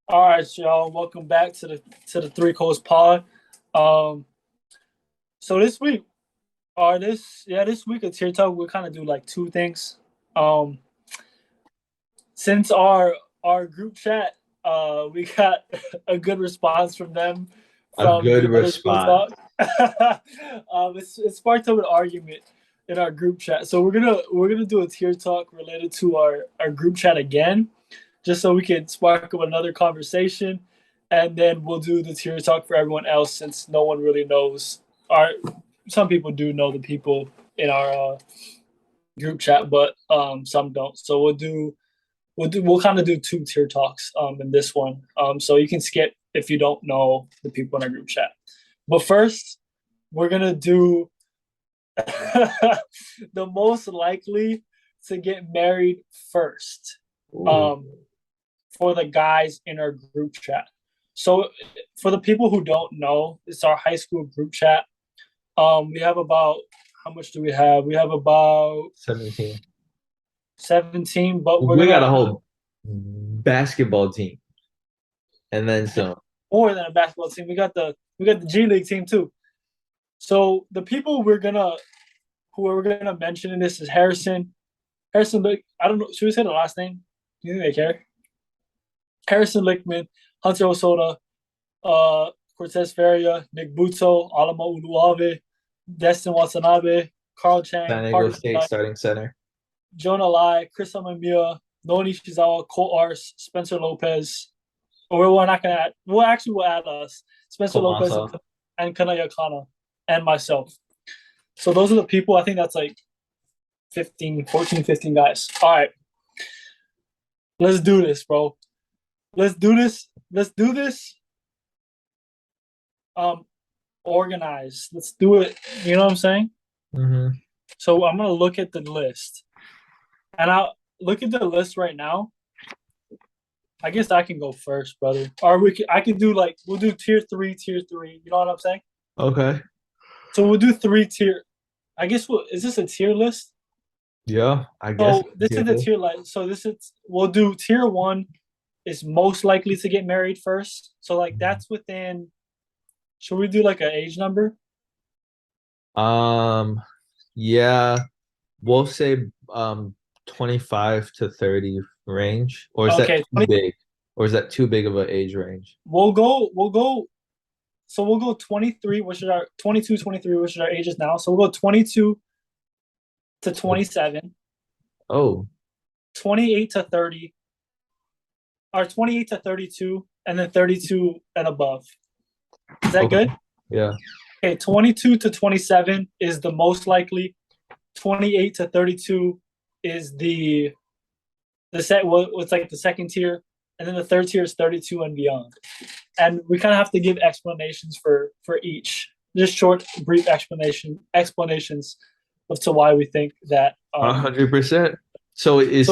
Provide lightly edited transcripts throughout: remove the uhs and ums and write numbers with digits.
All right, y'all. Welcome back to the Three Coast Pod. Um, so this week, or this week at Tier Talk, we'll kind of do like two things. Um, since our group chat, we got a good response from them A from good the other school response. talk. It sparked up an argument in our group chat. So we're gonna do a Tier Talk related to our group chat again, just so we can spark up another conversation, and then we'll do the tier talk for everyone else since no one really knows. Our Some people do know the people in our group chat, but some don't. So we'll kind of do two tier talks in this one. So you can skip if you don't know the people in our group chat. But first, we're gonna do the most likely to get married first. Ooh. Um, for the guys in our group chat. So for the people who don't know, it's our high school group chat. We have about how much do we have? We have about 17. 17, but we're We got a gonna whole basketball team and then some. more than a basketball team. We got the G League team too. So the people we're gonna mention in this is Harrison. Harrison, I don't know. Should we say the last name? Do you think they care? Harrison Lickman, Hunter Osoda, Cortez Feria, Nick Buto, Alama Uluave, Destin Watanabe, Carl Chang, San Diego Parker State Knight, starting center. Jonah Lai, Chris Amamiya, Noni Shizawa, Cole Ars, Spencer Lopez. Or we're not gonna add. We'll add us, Spencer Lopez Komasa. and Kanaya Kana and myself. So those are the people. I think that's like 15, 14, 15 guys. All right, let's do this, bro. Let's do this. Let's do this. Um, Organized. Let's do it. You know what I'm saying? Hmm. So I'm gonna look at the list, and I'll look at the list right now. I guess I can go first, brother. Or I can do like we'll do tier three, tier three. You know what I'm saying? Okay. So we'll do three tier. I guess is this a tier list? Yeah, I guess So this tier is the list. tier list. So this is we'll do tier one is most likely to get married first. So like that's within. Should we do like an age number? Um, yeah, we'll say 25 to 30 range. Or is that Okay, too 20, big? Or is that too big of an age range? we'll go. So we'll go 23, which is our 22, 23, which is our ages now. So we'll go 22 to 27, Oh, 28 to 30, or 28 to 32, and then 32 and above. Is that okay. good? Yeah. Okay, 22 to 27 is the most likely. 28 to 32 is the set what's like the second tier, and then the third tier is 32 and beyond. And we kind of have to give explanations for each. Just short, brief explanations of to why we think that. 100%. So So is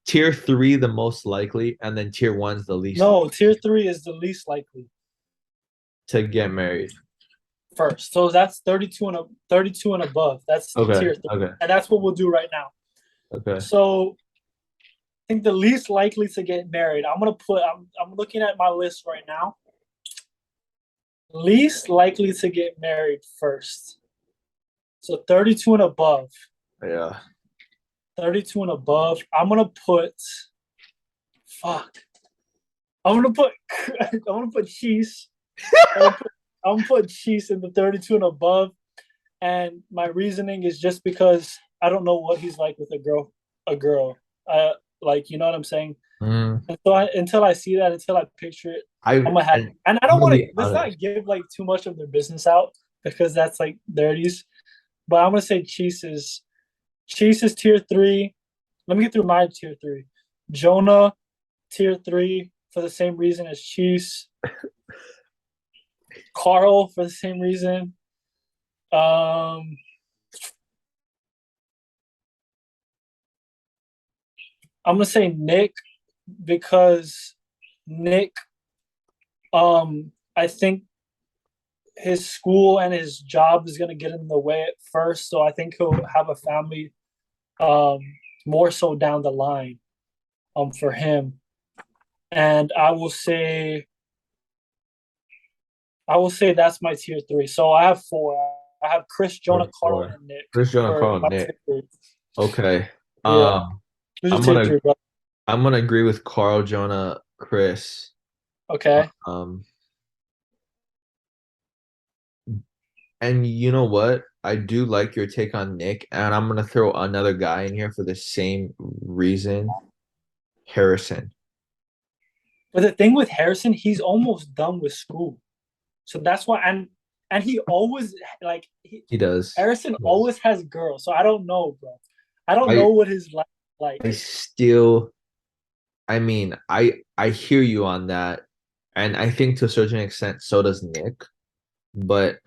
tier three the most likely, and then tier one's the least no, tier three is the least likely to get married. first. So that's 32 and above. That's Okay. tier three, Okay. and that's what we'll do right now. Okay. So I think the least likely to get married. I'm looking at my list right now. Least likely to get married first. So 32 and above. Yeah. 32 and above. I'm gonna put fuck. I'm gonna put I'm gonna put cheese. I'm gonna put cheese in the 32 and above. And my reasoning is just because I don't know what he's like with a girl. Like you know what I'm saying? Mm. Until I see that, until I picture it, I'm I gonna have. and And I I'm don't gonna want to. be Let's honest. not give like too much of their business out because that's like dirties. But I'm gonna say Cheese is tier three. Let me get through my tier three. Jonah tier three for the same reason as Cheese. Carl for the same reason. Um, I'm gonna say Nick because Nick. I think his school and his job is gonna get in the way at first, so I think he'll have a family um more so down the line for him. and I will say that's my tier three. So I have four. I have Chris, Jonah, Or Carl, and Nick Chris Jonah for Carl my Nick. tier three. Okay. Yeah, who's your I'm tier gonna three, bro? I'm gonna agree with Carl, Jonah, Chris. Okay. Um, and you know what? I do like your take on Nick, and I'm gonna throw another guy in here for the same reason. Harrison. But the thing with Harrison, he's almost done with school. So that's why, and he always He does. Harrison Yes. always has girls. So I don't know, bro. I don't know I what his life like. I still I mean, I hear you on that, and I think to a certain extent so does Nick. But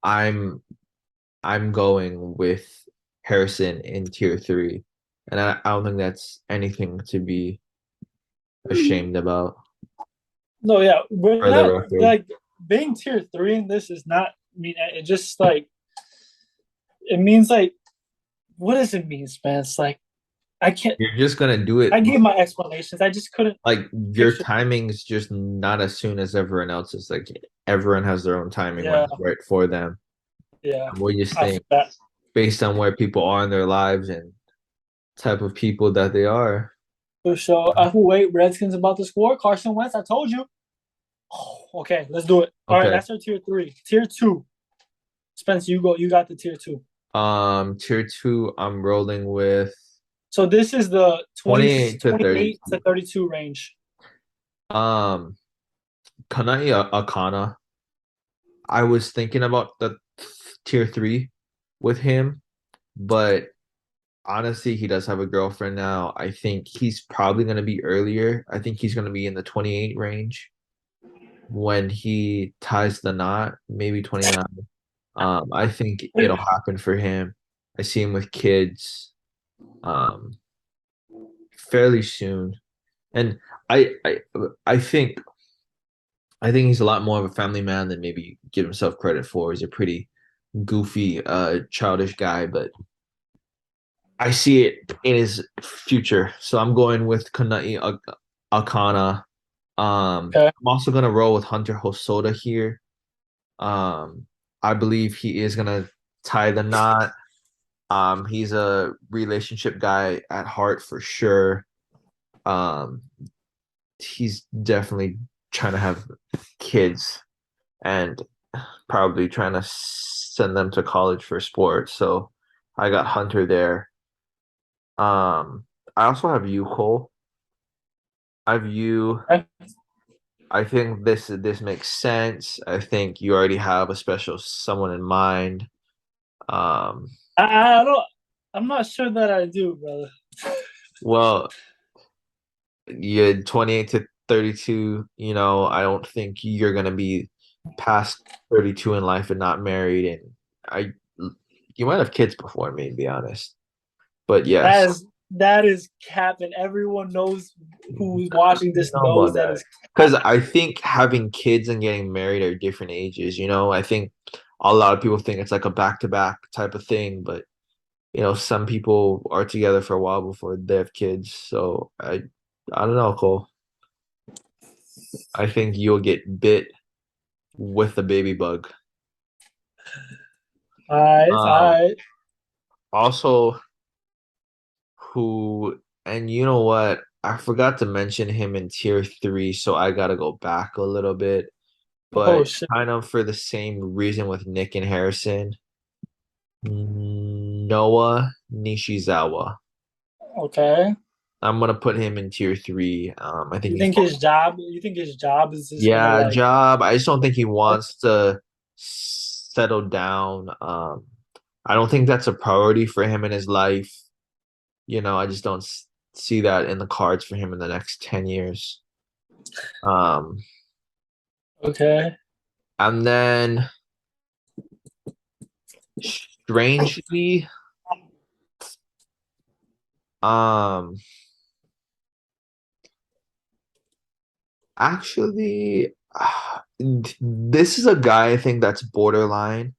I'm I'm going with Harrison in tier three, and I don't think that's anything to be ashamed about No, yeah, we're for the not record. like being tier three in this is not mean it just like it means like what does it mean, man? It's like I can't You're just gonna do it I gave my explanations. I just couldn't like your picture. timing is just not as soon as everyone else's. Like everyone has their own timing when Yeah, it's right for them. yeah. And we just I feel think that based on where people are in their lives and type of people that they are. for sure. Wait, Redskins about to score. Carson Wentz, I told you. Oh, okay, let's do it. All right, Okay. that's our tier three. Tier two. Spence, you go. You got the tier two. Tier two, I'm rolling with So this is the 28 to 28 to 32. 32 range. Um, Kanai Akana. I was thinking about the tier three with him, but honestly, he does have a girlfriend now. I think he's probably going to be earlier. I think he's going to be in the 28 range when he ties the knot, maybe 29. I think it'll happen for him. I see him with kids um fairly soon. And I I I think he's a lot more of a family man than maybe give himself credit for. He's a pretty goofy, childish guy, but I see it in his future. So I'm going with Kanai Akana. Okay. I'm also gonna roll with Hunter Hosoda here. Um, I believe he is gonna tie the knot. He's a relationship guy at heart for sure. Um, he's definitely trying to have kids and probably trying to send them to college for sports. So I got Hunter there. I also have you, Cole. I have you. Okay. I think this makes sense. I think you already have a special someone in mind. Um, I don't. I'm not sure that I do, brother. well, you're 28 to 32. I don't think you're gonna be past 32 in life and not married. And I, you might have kids before me, to be honest. But yes, That is cap, and everyone knows who's watching you this know knows about that that. is Because cap. I think having kids and getting married are different ages. I think a lot of people think it's like a back-to-back type of thing, but some people are together for a while before they have kids. So I don't know, Cole. I think you'll get bit with the baby bug. All Um, right. also, who, and you know what? I forgot to mention him in tier three, so I gotta go back a little bit. Oh But shit. kind of for the same reason with Nick and Harrison, Noah Nishizawa. Okay. I'm gonna put him in tier three. I think You he's think his job? You think his job is just gonna yeah, like? job. I just don't think he wants to settle down. I don't think that's a priority for him in his life. I just don't see that in the cards for him in the next 10 years. Um, Okay. and then strangely, um, actually, this is a guy I think that's borderline.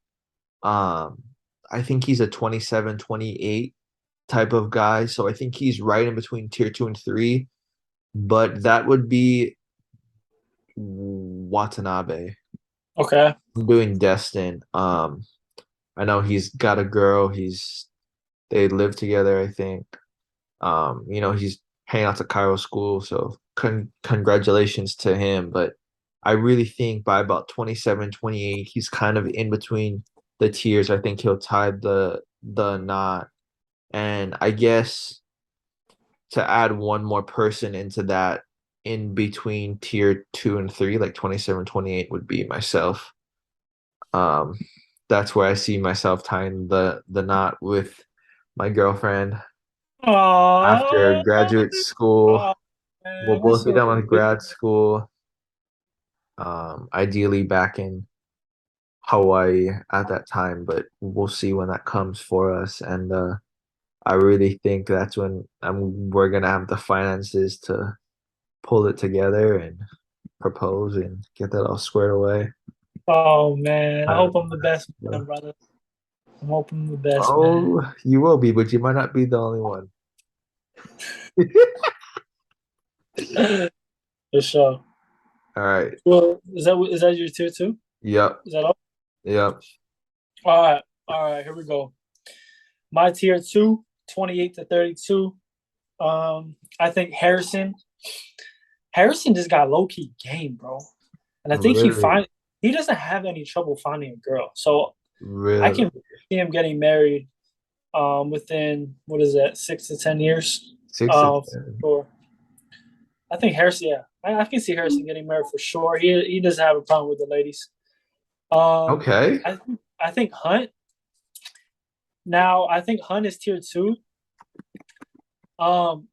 Um, I think he's a 27, 28. type of guy. So I think he's right in between tier two and three. But that would be Watanabe. Okay. I'm doing Destin. I know he's got a girl. They live together, I think. He's hanging out to Cairo school, so congratulations to him. But I really think by about 27, 28, he's kind of in between the tiers. I think he'll tie the knot. And I guess to add one more person into that in between tier two and three, like 27, 28 would be myself. Um, that's where I see myself tying the knot with my girlfriend after Aww. graduate school. Oh, We'll man, that's both be so done with sweet. grad school, ideally back in Hawaii at that time, but we'll see when that comes for us. And I really think that's when we're gonna have the finances to pull it together and propose and get that all squared away. Oh man, I Uh, hope I'm the best man, brother. I'm hoping the best man. oh, you will be, but you might not be the only one. For sure. All right. Well, is that your tier two? Yep. Is that all? Yep. All right, here we go. My tier two, 28 to 32. I think Harrison just got low key game, bro. And I think Really, he doesn't have any trouble finding a girl. So I really. can see him getting married within what is that, 6 to 10 years? 6 to 10. For I think Harrison, yeah. I can see Harrison getting married for sure. He doesn't have a problem with the ladies. Um Okay. I think Hunt. Now I think Hunt is tier two. Um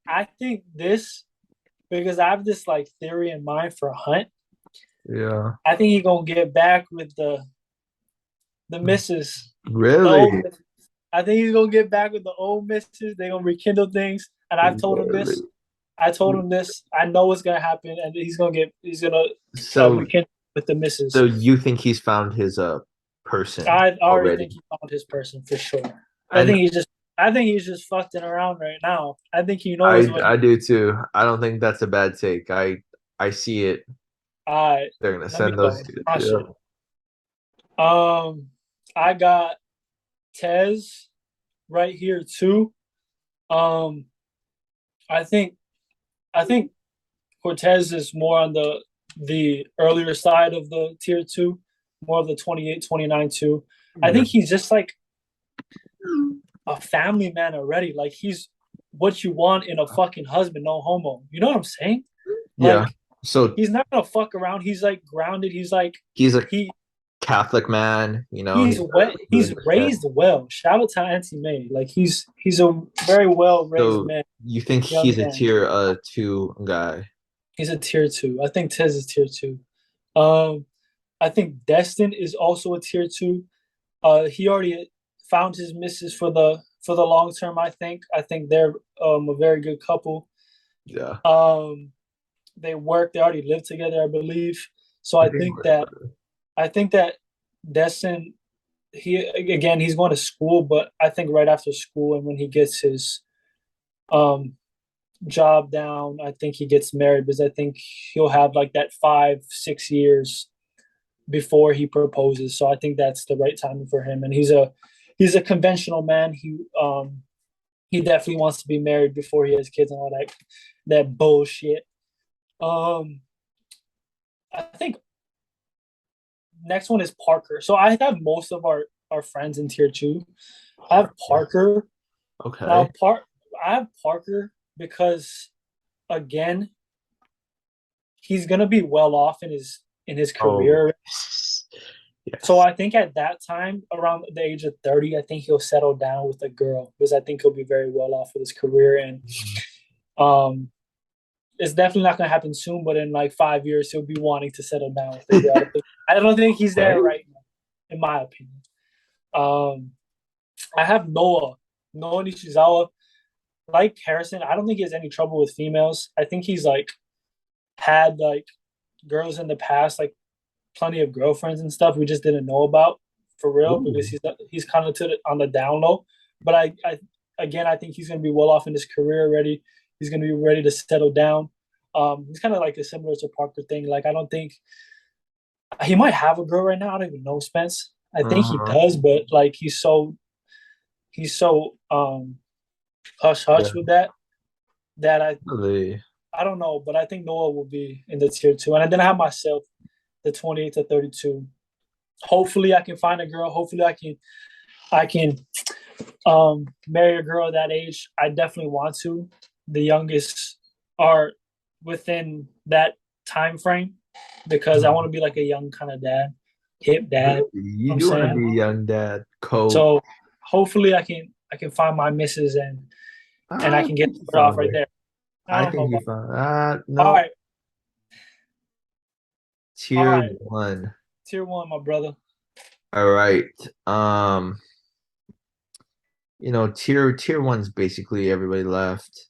I think this because I have this like theory in mind for Hunt. Yeah. I think he's gonna get back with the missus, the old Really? missus. I think he's gonna get back with the old missus. They're gonna rekindle things. And I've told him Really? this. I told him this. I know what's gonna happen, and he's gonna So, rekindle with the so missus. you think he's found his person I already already? think he found his person for sure. I And think he's just fucking around right now. I think he knows what I he. do too. I don't think that's a bad take. I see it. I They're gonna Let me send those go. kids. My Yeah. shit. I got Tez right here too. Um, I think I think Cortez is more on the earlier side of the tier two, more of the 28, 29 too. I Yeah. think he's just like a family man already. Like he's what you want in a fucking husband, no homo. You know what I'm saying? Yeah. Like So he's not gonna fuck around. He's like grounded. He's like he's a he Catholic man, he's he's wet. doing He's his thing. raised well. Shout out to Auntie May. Like he's a very well raised So man, you think young he's a man. tier two guy? He's a tier two. I think Tez is tier two. Um, I think Destin is also a tier two. He already found his missus for the long term. I think they're a very good couple. Yeah. Um, they work. They already live together, I believe. So I think I think that Destin he's going to school, but I think right after school and when he gets his um job down, I think he gets married because I think he'll have like that 5 6 years before he proposes. So I think that's the right timing for him. And he's a conventional man. He definitely wants to be married before he has kids and all that bullshit. Um I think next one is Parker. So I have most of our friends in tier two. I have Parker. okay. Now I have Parker because again, he's gonna be well off in his Oh, career. So yes. I think at that time, around the age of 30, I think he'll settle down with a girl because I think he'll be very well off with his career. And um, it's definitely not going to happen soon, but in like 5 years, he'll be wanting to settle down with a girl. I don't think he's there Okay. right now, in my opinion. Um, I have Noah Nishizawa. Like Harrison, I don't think he has any trouble with females. I think he's like had like girls in the past, like plenty of girlfriends and stuff we just didn't know about for real because Ooh. he's kind of on the down low. but I think he's gonna be well off in his career already. He's gonna be ready to settle down. He's kind of like a similar to Parker thing. Like I don't think he might have a girl right now. I don't even know Spence. I think he Uh-huh. does, but like he's so hush Yeah, hush with that really. I don't know, but I think Noah will be in the tier two, and then I have myself the 28 to 32. Hopefully, I can find a girl. Hopefully, I can marry a girl that age. I definitely want to. The youngest are within that time frame because I want to be like a young kind of dad, hip dad. Really? You know You what I'm do want to saying? be a young dad, Cole. So hopefully I can find my missus and I I can get think you it off found right her. there. I I don't know think you about. found All no right, all tier right. one. Tier one, my brother. All right. Tier one's basically everybody left.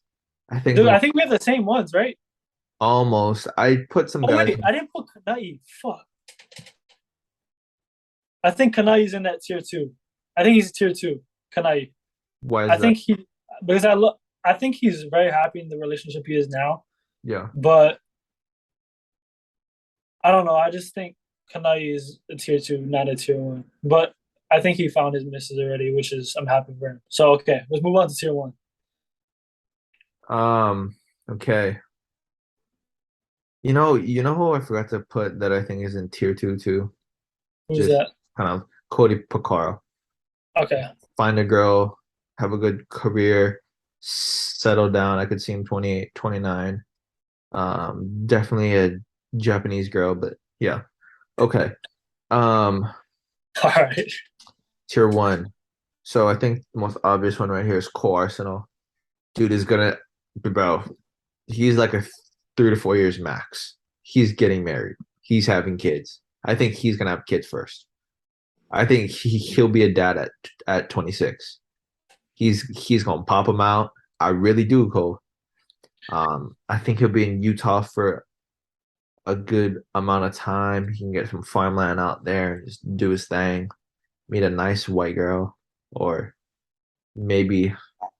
I think Dude, the I think we have the same ones, right? almost. I put some Oh guys. wait, I didn't put Kanai. Fuck. I think Kanai's in that tier two. I think he's tier two. Kanai. Why I is that? think he because I look. I think he's very happy in the relationship he is now. Yeah. But I don't know. I just think Kanai is a tier two, not a tier one. But I think he found his misses already, which is I'm happy for him. So okay, let's move on to tier one. Okay. You know who I forgot to put that I think is in tier two too? Who's Just that? kind of Cody Picaro. Okay. Find a girl, have a good career, settle down. I could see him 28, 29. Definitely a Japanese girl, but yeah. Okay. Um, All right. tier one. So I think the most obvious one right here is Cole Arsenal. Dude is gonna, bro. He's like a 3 to 4 years max. He's getting married. He's having kids. I think he's gonna have kids first. I think he'll be a dad at 26. He's gonna pop him out. I really do, Cole. I think he'll be in Utah for a good amount of time. He can get some farmland out there, just do his thing, meet a nice white girl, or maybe,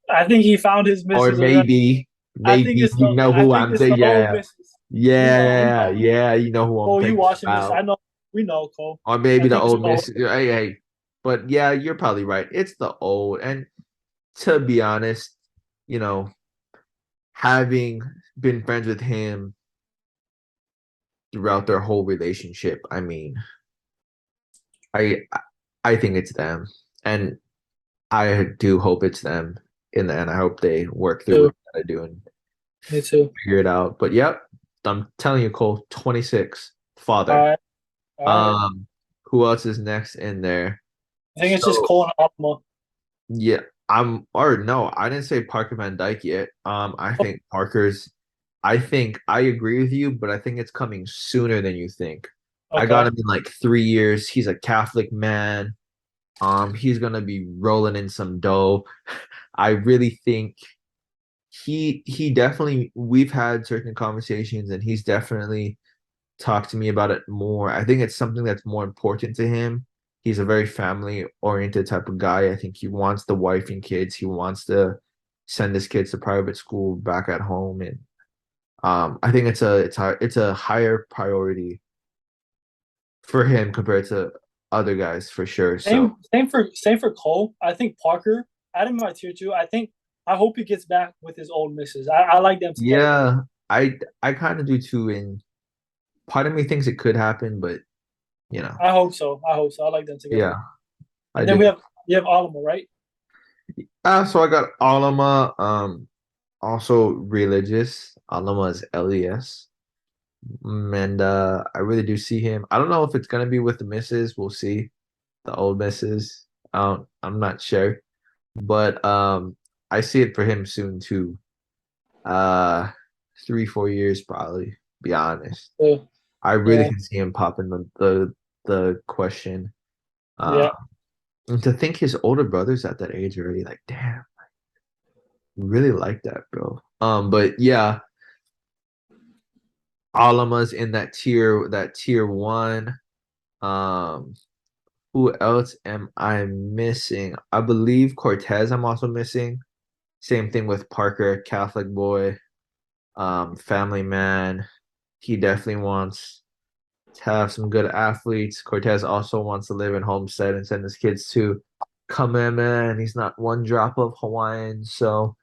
I think he found his or misses already. maybe, maybe you know I who think I'm it's saying. the old Yeah, misses. We yeah, know. yeah. You know who I'm Oh, you thinking watching this? about, I know. We know, Cole. or I maybe the think it's old the old. Miss. Hey. But yeah, you're probably right. It's the old, and to be honest, you know, having been friends with him throughout their whole relationship, I mean, I I think it's them, and I do hope it's them in the end. I hope they work through Too. what they gotta do and Me too. figure it out. But yep, I'm telling you, Cole, 26, All father. right. All right. Um, who else is next in there? I think it's just So Cole and Alma. yeah, or no, I didn't say Parker Van Dyke yet. I think I agree with you, but I think it's coming sooner than you think. I got Okay. him in like 3 years. He's a Catholic man. He's gonna be rolling in some dough. I really think he definitely we've had certain conversations and he's definitely talked to me about it more. I think it's something that's more important to him. He's a very family oriented type of guy. I think he wants the wife and kids. He wants to send his kids to private school back at home, and I think it's a higher priority for him compared to other guys for sure. So Same for Cole. I think Parker. I didn't my tier two. I hope he gets back with his old misses. I like them together. yeah, I kind of do too, and part of me thinks it could happen, but you know, I hope so. I hope so. I like them together. yeah, I And then do. you have Alma, right? So I got Alama, also religious. Alama is LES. And I really do see him. I don't know if it's gonna be with the misses. We'll see. The old misses. I'm not sure. But I see it for him soon too. Uh 3, 4 years probably, be honest. Yeah. I really Yeah. can see him popping the question. Uh Yeah. and to think his older brother's at that age already, like damn, really like that, bro. But yeah, Alama's in that tier one. Um Who else am I missing? I believe Cortez I'm also missing. Same thing with Parker, Catholic boy, family man. He definitely wants to have some good athletes. Cortez also wants to live in Homestead and send his kids to Kamehameha, and he's not one drop of Hawaiian. So,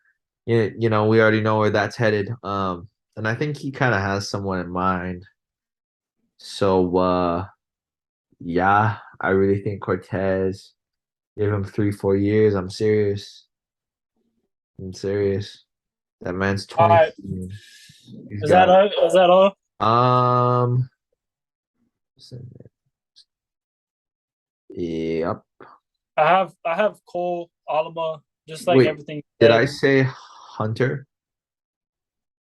we already know where that's headed. And I think he kind of has someone in mind. So, yeah, I really think Cortez, give him 3, 4 years. I'm serious. I'm serious. That man's All right. 20. He's Is that got, all? Is that all? um, yep. I have Cole, Alama, just like Wait, everything you did I said. say Hunter?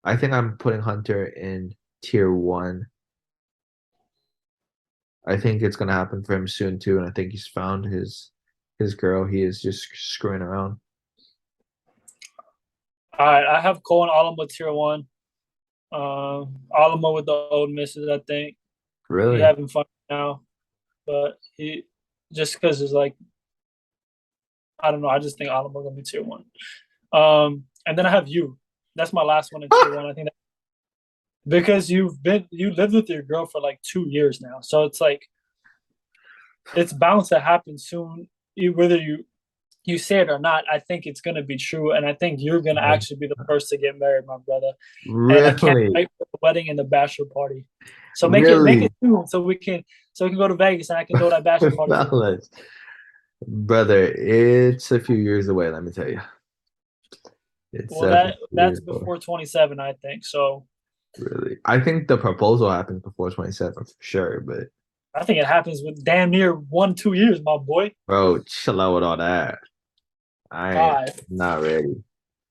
I think I'm putting Hunter in tier one. I think it's gonna happen for him soon too, and I think he's found his girl. He is just screwing around. All right, I have Cole and Alama tier one. Alama with the old misses, I think he Really? having fun now, but he just because it's like I don't know. I just think Alama gonna be tier one. And then I have you. That's my last one in tier one. I think that, because you lived with your girl for like 2 years now, so it's like it's bound to happen soon, whether you say it or not. I think it's gonna be true, and I think you're gonna actually be the first to get married, my brother. And I can't Really? wait for the wedding and the bachelor party. So make it Really? soon, so we can go to Vegas and I can throw that bachelor party for you. Fellas. Brother, it's a few years away, let me tell you. It's Well, definitely a few that's years away. before 27, I think. So Really. I think the proposal happens before 27 for sure, but I think it happens with damn near 1 2 years, my boy. bro, chill out with all that. I All ain't right, not ready.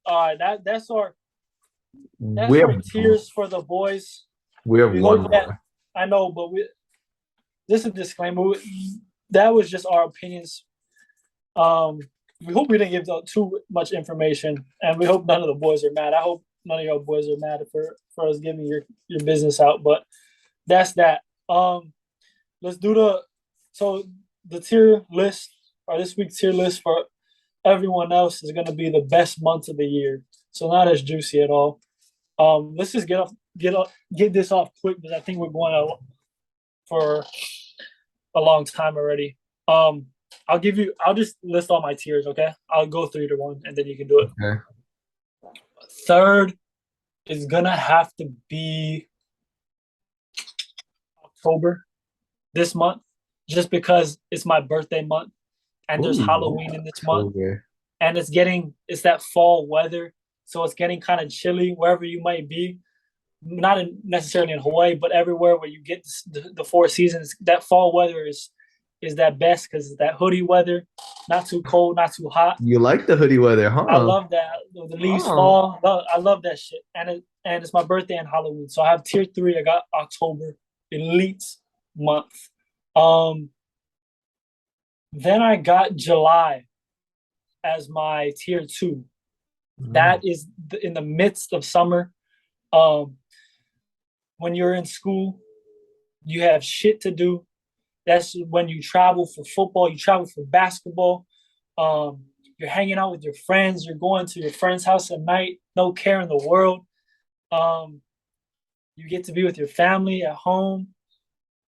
all right. That's We're our tears for the boys. we have We one hope that more. I know, but this is a disclaimer. That was just our opinions. Um, we hope we didn't give out too much information, and we hope none of the boys are mad. I hope none of your boys are mad for us giving your business out. But that's that. Let's do the tier list, or this week's tier list for everyone else is going to be the best months of the year. So not as juicy at all. Let's just get this off quick because I think we're going out for a long time already. Um, I'll just list all my tiers, okay? I'll go 3 to 1 and then you can do it. Okay. Third is gonna have to be October this month, just because it's my birthday month and there's Ooh, Halloween in this month, October. and it's that fall weather, so it's getting kind of chilly wherever you might be. Not necessarily in Hawaii, but everywhere where you get the 4 seasons. That fall weather is that best because it's that hoodie weather, not too cold, not too hot. You like the hoodie weather, I huh? love that. The leaves Oh, fall. I love that shit. And it's my birthday and Halloween. So I have tier three. I got October, elite month. Um, then I got July as my tier two. mm, That is in the midst of summer. Um, when you're in school, you have shit to do. That's when you travel for football, you travel for basketball. You're hanging out with your friends. You're going to your friend's house at night. No care in the world. Um, you get to be with your family at home.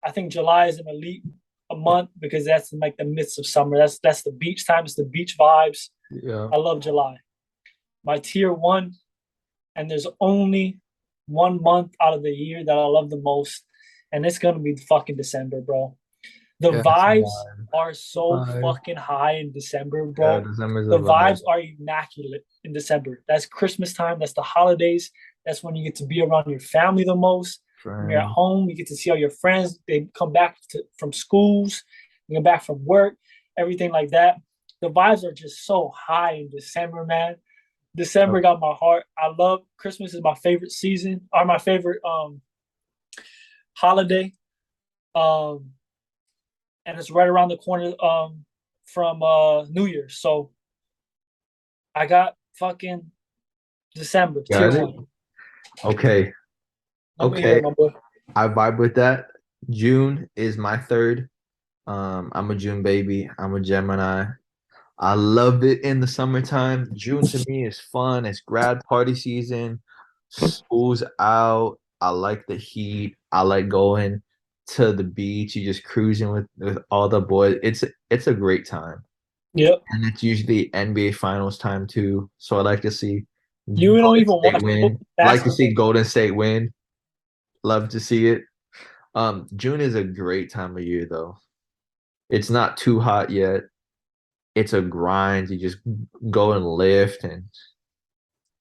I think July is an elite a month because that's in like the midst of summer. That's the beach time. It's the beach vibes. yeah. I love July. My tier one, and there's only 1 month out of the year that I love the most, and it's gonna be fucking December, bro. The Yeah, it's vibes are so vibe. fucking high in December, Yeah, bro. December's a The vibe. vibes are immaculate in December. That's Christmas time. That's the holidays. That's when you get to be around your family the most. When you're at Friends. home, you get to see all your friends. They come back from schools, you come back from work, everything like that. The vibes are just so high in December, man. December got my heart. I love Christmas is my favorite season or my favorite holiday. Um, and it's right around the corner from New Year's. So I got fucking December tier Got it? one. Okay. Let me hear Okay. it, my boy. I vibe with that. June is my third. I'm a June baby. I'm a Gemini. I love it in the summertime. June to me is fun. It's grad party season. School's out. I like the heat. I like going to the beach. You just cruising with all the boys. It's a great time. Yep. And it's usually NBA finals time too. So I like to see You don't Golden even State watch win. Like to see basketball. Golden State win. Love to see it. June is a great time of year though. It's not too hot yet. It's a grind. You just go and lift and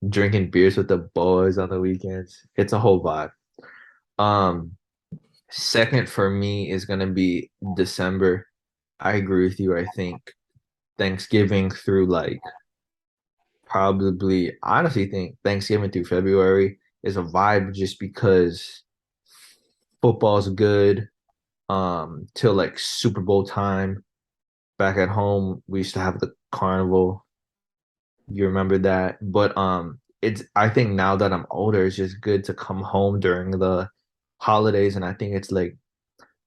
drinking beers with the boys on the weekends. It's a whole vibe. Um, Second for me is gonna be December. I agree with you. I think Thanksgiving through like probably honestly think Thanksgiving through February is a vibe just because football's good. Till like Super Bowl time. Back at home, we used to have the carnival. You remember that? But it's I think now that I'm older, it's just good to come home during the holidays, and I think it's like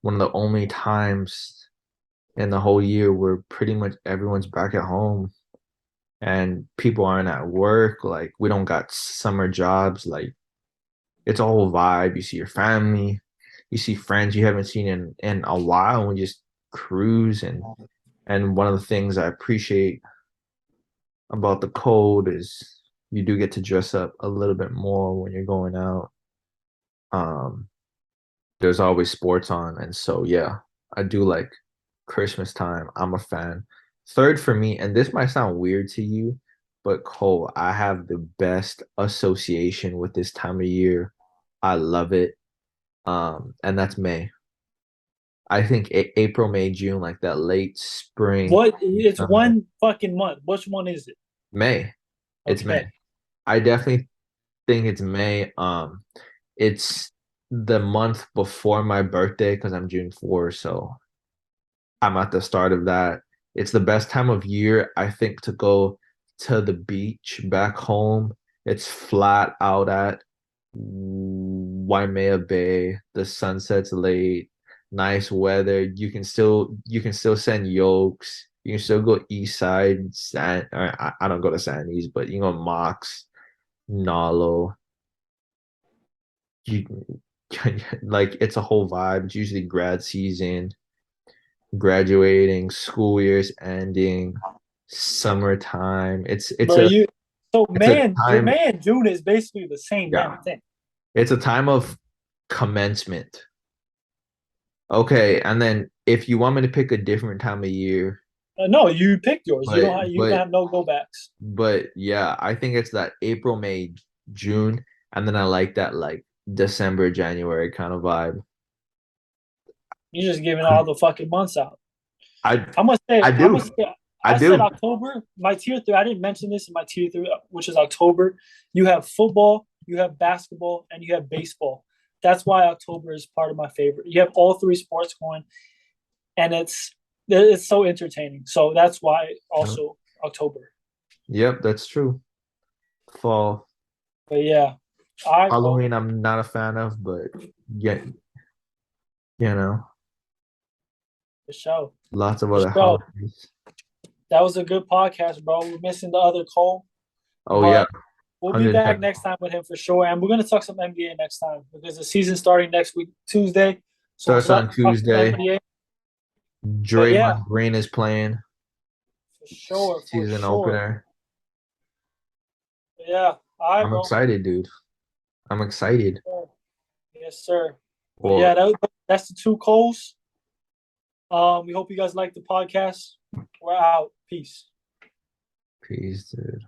one of the only times in the whole year where pretty much everyone's back at home and people aren't at work. Like we don't got summer jobs. Like it's a whole vibe. You see your family, you see friends you haven't seen in a while, and we just cruise and one of the things I appreciate about the cold is you do get to dress up a little bit more when you're going out. Um, there's always sports on, and so yeah, I do like Christmas time. I'm a fan. Third for me, and this might sound weird to you, but Cole, I have the best association with this time of year. I love it. And that's May. I think April, May, June, like that late spring. What? It's uh, one fucking month. Which one is it? May. It's May. Okay. I definitely think it's May. It's the month before my birthday because I'm June 4, so I'm at the start of that. It's the best time of year, I think, to go to the beach back home. It's flat out at Waimea Bay. The sunset's late, nice weather. You can still send yokes. You can still go east side, I don't go to San East, but you can go Mox, Nalo. You like it's a whole vibe. It's usually grad season, graduating, school year's ending, summertime. Bro, you so It's a man, your time, man June is basically the same yeah. damn thing. It's a time of commencement. Okay, and then if you want me to pick a different time of year, No, you picked yours. You but don't have you but have no go backs. but yeah, I think it's that April, May, June, and then I like that like December, January kind of vibe. You're just giving all the fucking months out. I I'm gonna I say I'm do. gonna say I I said do. October. My tier three. I didn't mention this in my tier three, which is October. You have football, you have basketball, and you have baseball. That's why October is part of my favorite. You have all three sports going, and it's so entertaining. So that's why also October. Yep, that's true. Fall. But yeah, all right, bro. Halloween, I'm not a fan of, but yeah, you know, For sure. lots of For other sure. holidays. That was a good podcast, bro. We're missing the other Cole, Oh yeah, but we'll be back 110. next time with him for sure. And we're gonna talk some NBA next time because the season's starting next week, Tuesday. So we'll Starts on talk some Tuesday. NBA. But yeah, Draymond Green is playing for sure, for season sure. opener. But yeah, all right, I'm bro. excited, dude. I'm excited. Sure. Yes, sir. But yeah, Well, that's the two Coles. We hope you guys like the podcast. We're out. Peace. peace, dude.